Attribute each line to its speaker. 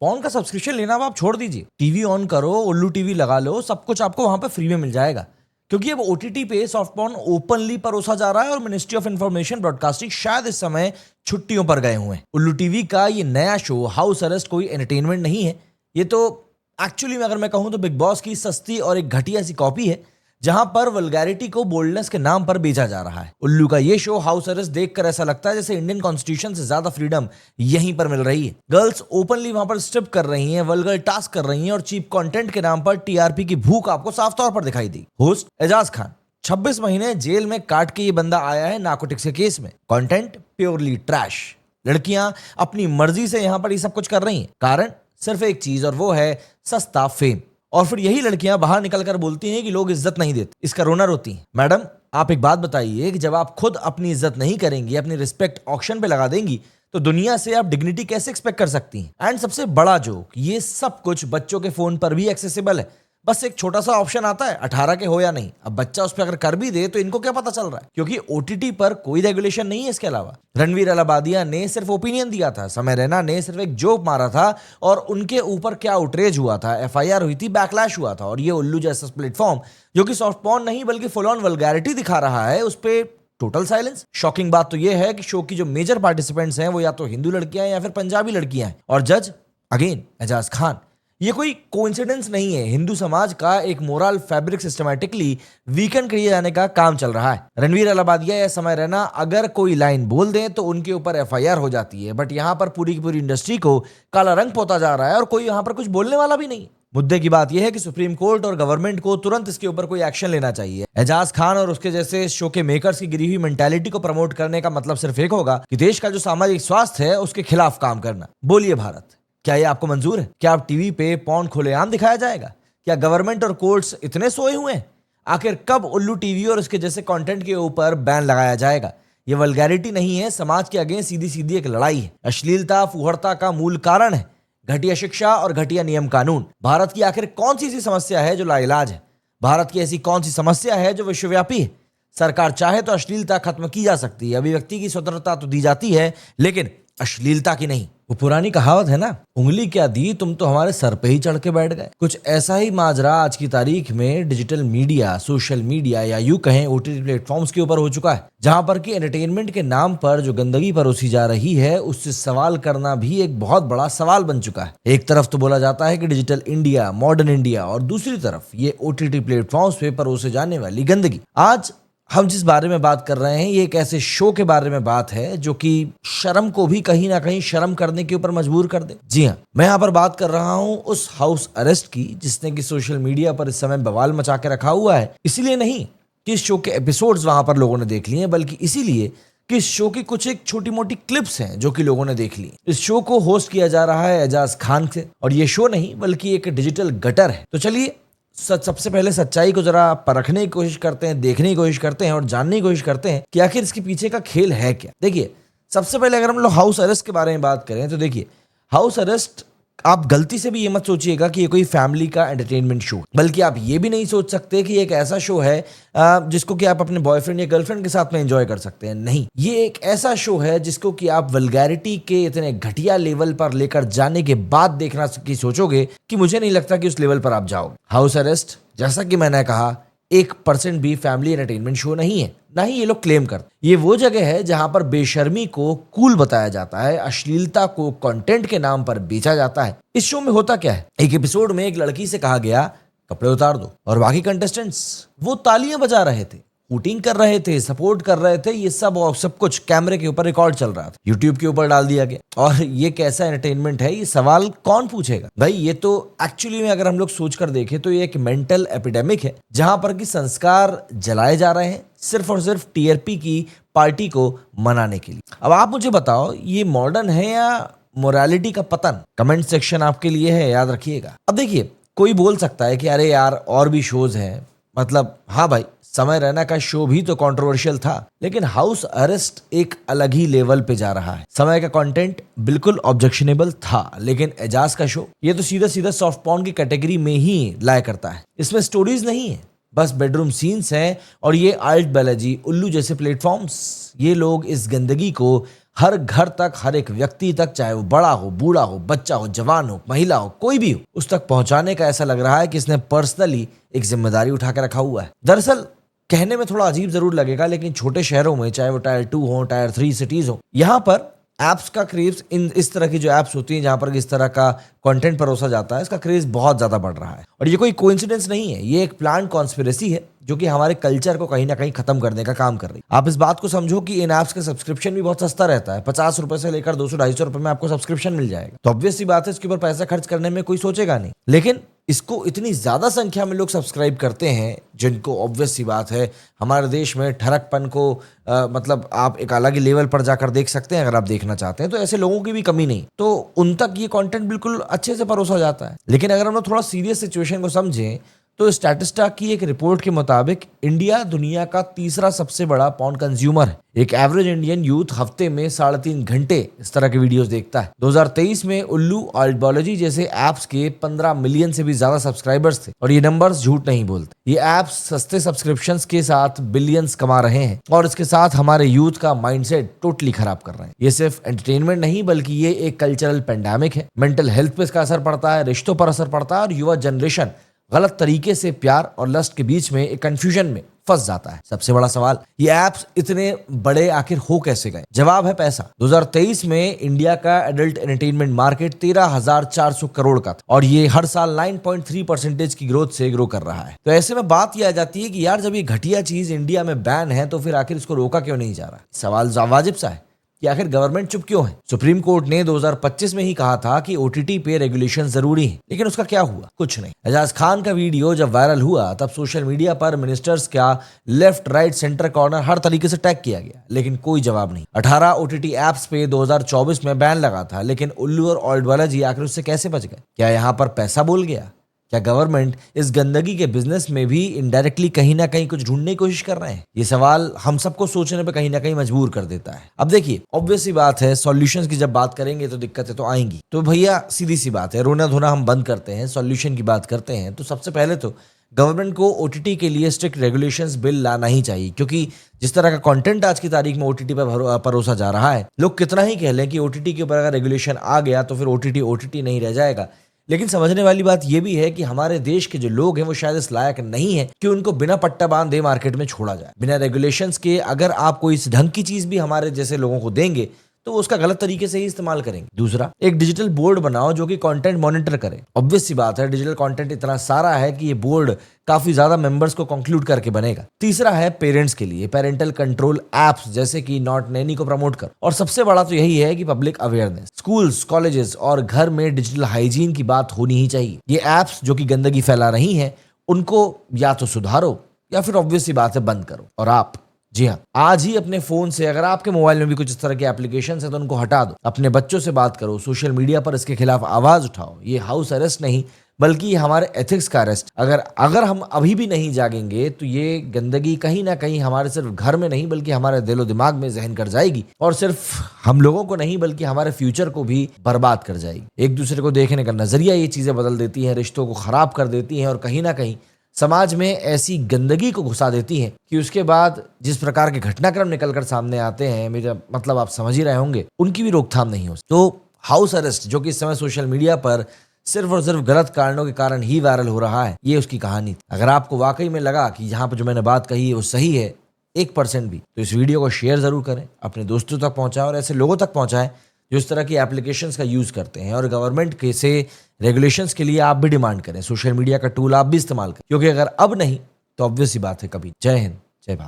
Speaker 1: Pawn का subscription लेना अब आप छोड़ दीजिए। टीवी ऑन करो, उल्लू टीवी लगा लो, सब कुछ आपको वहां पे फ्री में मिल जाएगा। क्योंकि अब ओटीटी पे सॉफ्ट पॉर्न ओपनली परोसा जा रहा है और मिनिस्ट्री ऑफ इंफॉर्मेशन ब्रॉडकास्टिंग शायद इस समय छुट्टियों पर गए हुए हैं। उल्लू टीवी का ये नया शो हाउस अरेस्ट कोई एंटरटेनमेंट नहीं है। ये तो एक्चुअली में अगर मैं कहूं तो बिग बॉस की सस्ती और एक घटिया सी कॉपी है, जहां पर वल्गैरिटी को बोल्डनेस के नाम पर बेचा जा रहा है। उल्लू का ये शो हाउस अरेस्ट देखकर ऐसा लगता है जैसे इंडियन कॉन्स्टिट्यूशन से ज्यादा फ्रीडम यहीं पर मिल रही है। गर्ल्स ओपनली वहां पर स्ट्रिप कर रही हैं, वल्गर टास्क कर रही हैं और चीप कंटेंट के नाम पर टीआरपी की भूख आपको साफ तौर पर दिखाई दी। होस्ट एजाज खान 26 महीने जेल में काट के ये बंदा आया है नारकोटिक्स के केस में। Content purely trash. लड़कियां अपनी मर्जी से यहां पर ये सब कुछ कर रही हैं, कारण सिर्फ एक चीज और वो है सस्ता फेम। और फिर यही लड़कियां बाहर निकलकर बोलती हैं कि लोग इज्जत नहीं देते, इसका रोना रोती हैं। मैडम, आप एक बात बताइए कि जब आप खुद अपनी इज्जत नहीं करेंगी, अपनी रिस्पेक्ट ऑक्शन पे लगा देंगी, तो दुनिया से आप डिग्निटी कैसे एक्सपेक्ट कर सकती हैं? एंड सबसे बड़ा जोक, ये सब कुछ बच्चों के फोन पर भी एक्सेसिबल है। बस एक छोटा सा ऑप्शन आता है 18 के हो या नहीं। अब बच्चा उस पर अगर कर भी दे तो इनको क्या पता चल रहा है, क्योंकि ओटीटी पर कोई रेगुलेशन नहीं है। इसके अलावा रणवीर अलाबादिया ने सिर्फ ओपिनियन दिया था, समय रैना ने सिर्फ एक जोक मारा था और उनके ऊपर क्या आउटरेज हुआ था, एफआईआर हुई थी, बैकलैश हुआ था। और ये उल्लू जैसा प्लेटफॉर्म जो कि सॉफ्ट पॉर्न नहीं बल्कि फुल ऑन वल्गैरिटी दिखा रहा है, उस पे टोटल साइलेंस। शॉकिंग बात तो यह है कि शो की जो मेजर पार्टिसिपेंट्स हैं वो या तो हिंदू लड़कियां हैं या फिर पंजाबी लड़कियां हैं, और जज अगेन एजाज खान। ये कोई कोइंसिडेंस नहीं है, हिंदू समाज का एक मोरल फैब्रिक सिस्टमैटिकली वीकन किए जाने का काम चल रहा है। रणवीर अलाबादिया या समय रैना अगर कोई लाइन बोल दें तो उनके ऊपर एफआईआर हो जाती है, बट यहां पर पूरी की पूरी इंडस्ट्री को काला रंग पोता जा रहा है और कोई यहां पर कुछ बोलने वाला भी नहीं। मुद्दे की बात यह है कि सुप्रीम कोर्ट और गवर्नमेंट को तुरंत इसके ऊपर कोई एक्शन लेना चाहिए। एजाज खान और उसके जैसे इस शो के मेकर्स की गिरी हुई मेंटालिटी को प्रमोट करने का मतलब सिर्फ एक होगा कि देश का जो सामाजिक स्वास्थ्य है उसके खिलाफ काम करना। बोलिए भारत, क्या ये आपको मंजूर है? क्या आप टीवी पे पॉर्न खुलेआम दिखाया जाएगा? क्या गवर्नमेंट और कोर्ट्स इतने सोए हुए हैं? आखिर कब उल्लू टीवी और उसके जैसे कंटेंट के ऊपर बैन लगाया जाएगा? ये वल्गैरिटी नहीं है, समाज के अगेंस्ट सीधी सीधी एक लड़ाई है। अश्लीलता फुहड़ता का मूल कारण है घटिया शिक्षा और घटिया नियम कानून। भारत की आखिर कौन सी ऐसी समस्या है जो लाइलाज है? भारत की ऐसी कौन सी समस्या है जो विश्वव्यापी है? सरकार चाहे तो अश्लीलता खत्म की जा सकती है, अभिव्यक्ति की स्वतंत्रता तो दी जाती है, लेकिन अश्लीलता की नहीं। वो पुरानी कहावत है ना, उंगली क्या दी तुम तो हमारे सर पे ही चढ़ के बैठ गए। कुछ ऐसा ही माजरा आज की तारीख में डिजिटल मीडिया, सोशल मीडिया या यूं कहें ओटीटी प्लेटफॉर्म्स के ऊपर हो चुका है, जहां पर कि एंटरटेनमेंट के नाम पर जो गंदगी परोसी जा रही है उससे सवाल करना भी एक बहुत बड़ा सवाल बन चुका है। एक तरफ तो बोला जाता है कि डिजिटल इंडिया, मॉडर्न इंडिया, और दूसरी तरफ ये ओटीटी प्लेटफॉर्म्स पे परोसे जाने वाली गंदगी। आज हम जिस बारे में बात कर रहे हैं ये एक ऐसे शो के बारे में बात है जो कि शर्म को भी कहीं ना कहीं शर्म करने के ऊपर मजबूर कर दे। जी हाँ, मैं यहाँ पर बात कर रहा हूँ उस हाउस अरेस्ट की जिसने कि सोशल मीडिया पर इस समय बवाल मचा के रखा हुआ है। इसीलिए नहीं कि इस शो के एपिसोड्स वहां पर लोगों ने देख लिए, बल्कि इसीलिए कि इस शो की कुछ एक छोटी मोटी क्लिप्स हैं जो कि लोगों ने देख ली। इस शो को होस्ट किया जा रहा है एजाज खान से, और ये शो नहीं बल्कि एक डिजिटल गटर है। तो चलिए सबसे पहले सच्चाई को जरा परखने की कोशिश करते हैं, देखने की कोशिश करते हैं और जानने की कोशिश करते हैं कि आखिर इसके पीछे का खेल है क्या। देखिए, सबसे पहले अगर हम लोग हाउस अरेस्ट के बारे में बात करें तो देखिए, हाउस अरेस्ट आप गलती से भी ये मत सोचिएगा कि ये कोई फैमिली का एंटरटेनमेंट शो, बल्कि आप ये भी नहीं सोच सकते कि एक ऐसा शो है जिसको कि आप अपने बॉयफ्रेंड या गर्लफ्रेंड के साथ में एंजॉय कर सकते हैं। नहीं, ये एक ऐसा शो है जिसको कि आप वल्गैरिटी के इतने घटिया लेवल पर लेकर जाने के बाद देखना की सोचोगे कि मुझे नहीं लगता कि उस लेवल पर आप जाओगे। हाउस अरेस्ट, जैसा कि मैंने कहा, 1% भी फैमिली एंटरटेनमेंट शो नहीं है, ना ही ये लोग क्लेम करते। ये वो जगह है जहां पर बेशर्मी को कूल बताया जाता है, अश्लीलता को कंटेंट के नाम पर बेचा जाता है। इस शो में होता क्या है, एक एपिसोड में एक लड़की से कहा गया कपड़े उतार दो, और बाकी कंटेस्टेंट्स वो तालियां बजा रहे थे, शूटिंग कर रहे थे, सपोर्ट कर रहे थे। ये सब कुछ कैमरे के ऊपर रिकॉर्ड चल रहा था, यूट्यूब के ऊपर डाल दिया गया। और ये कैसा एंटरटेनमेंट है, ये सवाल कौन पूछेगा भाई? ये तो एक्चुअली में अगर हम लोग सोच कर देखें तो ये एक मेंटल एपिडेमिक है, जहां पर कि संस्कार जलाए जा रहे हैं सिर्फ और सिर्फ टीआरपी की पार्टी को मनाने के लिए। अब आप मुझे बताओ, ये मॉडर्न है या मोरालिटी का पतन? कमेंट सेक्शन आपके लिए है, याद रखिएगा। अब देखिए, कोई बोल सकता है कि अरे यार और भी शोज हैं, मतलब हाँ भाई, समय रैना का शो भी तो कंट्रोवर्शियल था, लेकिन हाउस अरेस्ट एक अलग ही लेवल पे जा रहा है। समय का कंटेंट बिल्कुल ऑब्जेक्शनेबल था, लेकिन एजाज का शो ये तो सीधा सीधा सॉफ्ट पॉर्न की कैटेगरी में ही लाया करता है। इसमें स्टोरीज नहीं है, बस बेडरूम सीन्स हैं। और ये आल्ट बालाजी, उल्लू जैसे प्लेटफॉर्म्स, ये लोग इस गंदगी को हर घर तक, हर एक व्यक्ति तक, चाहे वो बड़ा हो, बूढ़ा हो, बच्चा हो, जवान हो, महिला हो, कोई भी हो, उस तक पहुंचाने का ऐसा लग रहा है कि इसने पर्सनली एक जिम्मेदारी उठा के रखा हुआ है। दरअसल कहने में थोड़ा अजीब जरूर लगेगा, लेकिन छोटे शहरों में, चाहे वो टायर 2 हो, टायर 3 सिटीज हो, यहाँ पर एप्स का क्रेज, इस तरह की जो एप्स होती हैं जहां पर इस तरह का कंटेंट परोसा जाता है, इसका क्रेज बहुत ज्यादा बढ़ रहा है। और ये कोई कोइंसिडेंस नहीं है, ये एक प्लान कॉन्स्पिरेसी है जो कि हमारे कल्चर को कहीं ना कहीं खत्म करने का काम कर रही है। आप इस बात को समझो कि इन एप्स का सब्सक्रिप्शन भी बहुत सस्ता रहता है, 50 रुपए से लेकर 200-250 रुपए में आपको सब्सक्रिप्शन मिल जाएगा। तो ऑब्वियस सी बात है, इसके ऊपर पैसा खर्च करने में कोई सोचेगा नहीं। लेकिन इसको इतनी ज्यादा संख्या में लोग सब्सक्राइब करते हैं, जिनको ऑब्वियस सी बात है हमारे देश में ठरकपन को मतलब आप एक अलग ही लेवल पर जाकर देख सकते हैं अगर आप देखना चाहते हैं। तो ऐसे लोगों की भी कमी नहीं, तो उन तक ये कंटेंट बिल्कुल अच्छे से परोसा जाता है। लेकिन अगर हम लोग थोड़ा सीरियस सिचुएशन को समझें तो स्टैटिस्टा की एक रिपोर्ट के मुताबिक इंडिया दुनिया का तीसरा सबसे बड़ा पॉर्न कंज्यूमर है। एक एवरेज इंडियन यूथ हफ्ते में 3.5 घंटे इस तरह के वीडियोस देखता है। 2023 में उल्लू ऑल्डोलॉजी जैसे एप्स के 15 मिलियन से भी ज्यादा सब्सक्राइबर्स थे, और ये नंबर्स झूठ नहीं बोलते। ये एप्स सस्ते सब्सक्रिप्शंस के साथ बिलियंस कमा रहे हैं और इसके साथ हमारे यूथ का माइंडसेट टोटली खराब कर रहे हैं। ये सिर्फ एंटरटेनमेंट नहीं, बल्कि ये एक कल्चरल पेंडेमिक है। मेंटल हेल्थ पे इसका असर पड़ता है, रिश्तों पर असर पड़ता है, और युवा जनरेशन गलत तरीके से प्यार और लस्ट के बीच में एक कंफ्यूजन में फंस जाता है। सबसे बड़ा सवाल, ये एप्स इतने बड़े आखिर हो कैसे गए? जवाब है पैसा। 2023 में इंडिया का एडल्ट एंटरटेनमेंट मार्केट 13,400 करोड़ का था, और ये हर साल 9.3% की ग्रोथ से ग्रो कर रहा है। तो ऐसे में बात यह आ जाती है कि यार, जब ये घटिया चीज इंडिया में बैन है तो फिर आखिर इसको रोका क्यों नहीं जा रहा? सवाल वाजिब सा है कि आखिर गवर्नमेंट चुप क्यों है? सुप्रीम कोर्ट ने 2025 में ही कहा था कि ओटीटी पे रेगुलेशन जरूरी है, लेकिन उसका क्या हुआ? कुछ नहीं। एजाज खान का वीडियो जब वायरल हुआ तब सोशल मीडिया पर मिनिस्टर्स का लेफ्ट, राइट, सेंटर, कॉर्नर हर तरीके से टैग किया गया, लेकिन कोई जवाब नहीं। 18 ओटीटी एप्स पे 2024 में बैन लगा था, लेकिन उल्लू और ऑल्डवालाजी आखिर उससे कैसे बच गए? क्या यहाँ पर पैसा बोल गया? क्या गवर्नमेंट इस गंदगी के बिजनेस में भी इनडायरेक्टली कहीं ना कहीं कुछ ढूंढने की कोशिश कर रहे हैं? ये सवाल हम सबको सोचने पे कहीं ना कहीं मजबूर कर देता है। अब देखिए, ऑब्वियस सी बात है, सॉल्यूशंस की जब बात करेंगे तो दिक्कतें तो आएंगी। तो भैया सीधी सी बात है, रोना धोना हम बंद करते हैं, सॉल्यूशन की बात करते हैं। तो सबसे पहले तो गवर्नमेंट को ओटीटी के लिए स्ट्रिक्ट रेगुलेशंस बिल लाना ही चाहिए, क्योंकि जिस तरह का कंटेंट आज की तारीख में ओटीटी पर परोसा जा रहा है, लोग कितना ही कह लें कि ओटीटी के ऊपर अगर रेगुलेशन आ गया तो फिर ओटीटी नहीं रह जाएगा। लेकिन समझने वाली बात यह भी है कि हमारे देश के जो लोग हैं वो शायद इस लायक नहीं है कि उनको बिना पट्टा बांध दे मार्केट में छोड़ा जाए। बिना रेगुलेशंस के अगर आप कोई इस ढंग की चीज भी हमारे जैसे लोगों को देंगे तो उसका गलत तरीके से ही इस्तेमाल करेंगे। दूसरा, एक डिजिटल बोर्ड बनाओ जो कि कंटेंट मॉनिटर करे। ऑब्वियस सी बात है, डिजिटल कंटेंट इतना सारा है कि ये बोर्ड काफी ज्यादा मेंबर्स को कंक्लूड करके बनेगा। तीसरा है पेरेंट्स के लिए पेरेंटल कंट्रोल एप्स जैसे कि नॉट नैनी को प्रमोट कर। और सबसे बड़ा तो यही है कि पब्लिक अवेयरनेस, स्कूल्स, कॉलेजेस और घर में डिजिटल हाइजीन की बात होनी ही चाहिए। ये एप्स जो कि गंदगी फैला रही हैं उनको या तो सुधारो या फिर ऑब्वियस सी बात है बंद करो। और आप, जी हाँ, आज ही अपने फोन से अगर आपके मोबाइल में भी कुछ इस तरह के एप्लीकेशंस हैं तो उनको हटा दो। अपने बच्चों से बात करो, सोशल मीडिया पर इसके खिलाफ आवाज उठाओ। ये हाउस अरेस्ट नहीं बल्कि हमारे एथिक्स का अरेस्ट। अगर हम अभी भी नहीं जागेंगे तो ये गंदगी कहीं ना कहीं हमारे सिर्फ घर में नहीं बल्कि हमारे दिलो दिमाग में जहन कर जाएगी, और सिर्फ हम लोगों को नहीं बल्कि हमारे फ्यूचर को भी बर्बाद कर जाएगी। एक दूसरे को देखने का नजरिया ये चीजें बदल देती हैं, रिश्तों को खराब कर देती हैं, और कहीं ना कहीं समाज में ऐसी गंदगी को घुसा देती हैं कि उसके बाद जिस प्रकार के घटनाक्रम निकलकर सामने आते हैं, मेरा मतलब आप समझ ही रहे होंगे, उनकी भी रोकथाम नहीं हो। तो हाउस अरेस्ट जो कि इस समय सोशल मीडिया पर सिर्फ और सिर्फ गलत कारणों के कारण ही वायरल हो रहा है, ये उसकी कहानी थी। अगर आपको वाकई में लगा कि यहाँ पर जो मैंने बात कही है वो सही है 1% भी, तो इस वीडियो को शेयर जरूर करें, अपने दोस्तों तक पहुंचाएं और ऐसे लोगों तक पहुंचाएं जो इस तरह की एप्लीकेशंस का यूज करते हैं। और गवर्नमेंट के से रेगुलेशंस के लिए आप भी डिमांड करें, सोशल मीडिया का टूल आप भी इस्तेमाल करें, क्योंकि अगर अब नहीं तो ऑब्वियस सी बात है कभी। जय हिंद, जय भारत।